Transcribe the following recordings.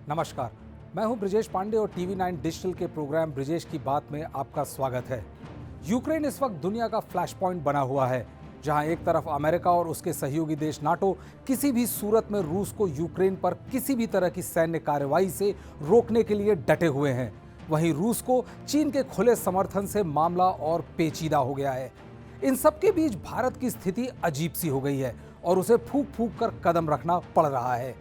नमस्कार, मैं हूं ब्रिजेश पांडे और टीवी 9 डिजिटल के प्रोग्राम ब्रिजेश की बात में आपका स्वागत है। यूक्रेन इस वक्त दुनिया का फ्लैश पॉइंट बना हुआ है, जहां एक तरफ अमेरिका और उसके सहयोगी देश नाटो किसी भी सूरत में रूस को यूक्रेन पर किसी भी तरह की सैन्य कार्रवाई से रोकने के लिए डटे हुए हैं। वहीं रूस को चीन के खुले समर्थन से मामला और पेचीदा हो गया है। इन सबके बीच भारत की स्थिति अजीब सी हो गई है और उसे फूंक फूंक कर कदम रखना पड़ रहा है।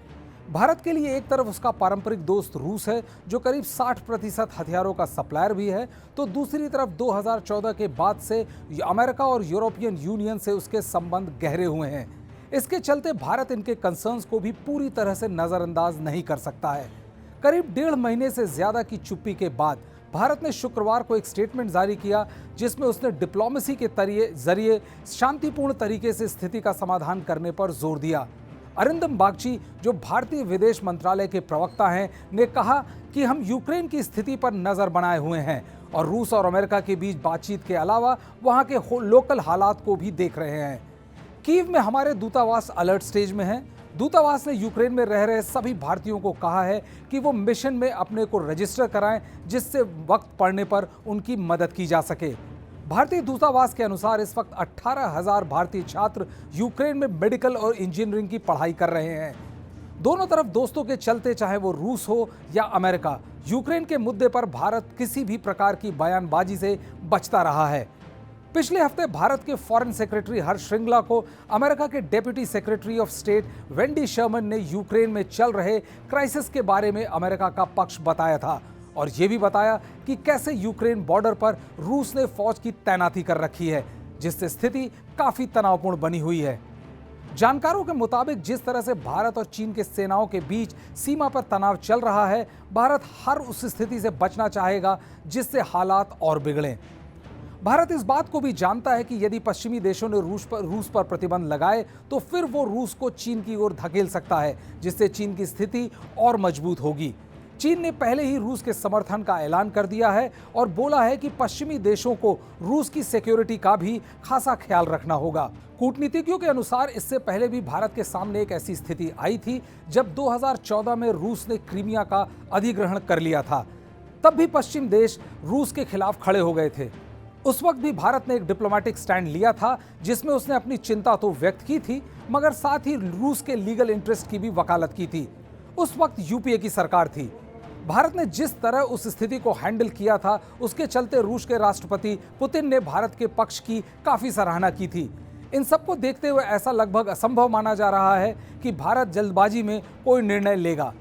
भारत के लिए एक तरफ उसका पारंपरिक दोस्त रूस है, जो करीब 60% हथियारों का सप्लायर भी है, तो दूसरी तरफ 2014 के बाद से अमेरिका और यूरोपियन यूनियन से उसके संबंध गहरे हुए हैं। इसके चलते भारत इनके कंसर्न्स को भी पूरी तरह से नजरअंदाज नहीं कर सकता है। करीब 1.5 महीने से ज्यादा की चुप्पी के बाद भारत ने शुक्रवार को एक स्टेटमेंट जारी किया, जिसमें उसने डिप्लोमेसी के जरिए शांतिपूर्ण तरीके से स्थिति का समाधान करने पर जोर दिया। अरिंदम बागची, जो भारतीय विदेश मंत्रालय के प्रवक्ता हैं, ने कहा कि हम यूक्रेन की स्थिति पर नजर बनाए हुए हैं और रूस और अमेरिका के बीच बातचीत के अलावा वहां के लोकल हालात को भी देख रहे हैं। कीव में हमारे दूतावास अलर्ट स्टेज में है। दूतावास ने यूक्रेन में रह रहे सभी भारतीयों को कहा है कि वो मिशन में अपने को रजिस्टर कराएं, जिससे वक्त पड़ने पर उनकी मदद की जा सके। भारतीय दूतावास के अनुसार इस वक्त 18,000 भारतीय छात्र यूक्रेन में मेडिकल और इंजीनियरिंग की पढ़ाई कर रहे हैं। दोनों तरफ दोस्तों के चलते, चाहे वो रूस हो या अमेरिका, यूक्रेन के मुद्दे पर भारत किसी भी प्रकार की बयानबाजी से बचता रहा है। पिछले हफ्ते भारत के फॉरेन सेक्रेटरी हर्ष श्रिंगला को अमेरिका के deputy secretary of state Wendy Sherman ने यूक्रेन में चल रहे क्राइसिस के बारे में अमेरिका का पक्ष बताया था और ये भी बताया कि कैसे यूक्रेन बॉर्डर पर रूस ने फौज की तैनाती कर रखी है, जिससे स्थिति काफी तनावपूर्ण बनी हुई है। जानकारों के मुताबिक जिस तरह से भारत और चीन के सेनाओं के बीच सीमा पर तनाव चल रहा है, भारत हर उस स्थिति से बचना चाहेगा जिससे हालात और बिगड़ें। भारत इस बात को भी जानता है कि यदि पश्चिमी देशों ने रूस पर प्रतिबंध लगाए तो फिर वो रूस को चीन की ओर धकेल सकता है, जिससे चीन की स्थिति और मजबूत होगी। चीन ने पहले ही रूस के समर्थन का ऐलान कर दिया है और बोला है कि पश्चिमी देशों को रूस की सिक्योरिटी का भी खासा ख्याल रखना होगा। कूटनीतिज्ञों के अनुसार इससे पहले भी भारत के सामने एक ऐसी स्थिति आई थी जब 2014 में रूस ने क्रीमिया का अधिग्रहण कर लिया था। तब भी पश्चिम देश रूस के खिलाफ खड़े हो गए थे। उस वक्त भी भारत ने एक डिप्लोमेटिक स्टैंड लिया था, जिसमें उसने अपनी चिंता तो व्यक्त की थी, मगर साथ ही रूस के लीगल इंटरेस्ट की भी वकालत की थी। उस वक्त यूपीए की सरकार थी। भारत ने जिस तरह उस स्थिति को हैंडल किया था, उसके चलते रूस के राष्ट्रपति पुतिन ने भारत के पक्ष की काफी सराहना की थी। इन सबको देखते हुए ऐसा लगभग असंभव माना जा रहा है कि भारत जल्दबाजी में कोई निर्णय लेगा।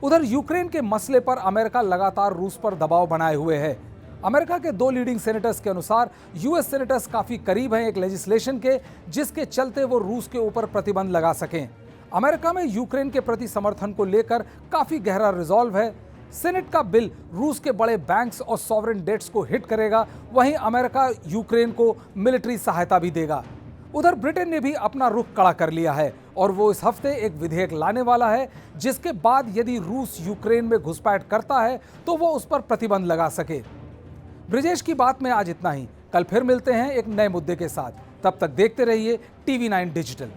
उधर यूक्रेन के मसले पर अमेरिका लगातार रूस पर दबाव बनाए हुए है। अमेरिका के 2 लीडिंग सेनेटर्स के अनुसार यूएस सेनेटर्स काफी करीब हैं एक लेजिस्लेशन के, जिसके चलते वो रूस के ऊपर प्रतिबंध लगा सकें। अमेरिका में यूक्रेन के प्रति समर्थन को लेकर काफी गहरा रिजॉल्व है। सेनेट का बिल रूस के बड़े बैंक्स और सॉवरेन डेट्स को हिट करेगा, वहीं अमेरिका यूक्रेन को मिलिट्री सहायता भी देगा। उधर ब्रिटेन ने भी अपना रुख कड़ा कर लिया है और वो इस हफ्ते एक विधेयक लाने वाला है, जिसके बाद यदि रूस यूक्रेन में घुसपैठ करता है तो वो उस पर प्रतिबंध लगा सके। ब्रिजेश की बात में आज इतना ही। कल फिर मिलते हैं एक नए मुद्दे के साथ। तब तक देखते रहिए टीवी 9 डिजिटल।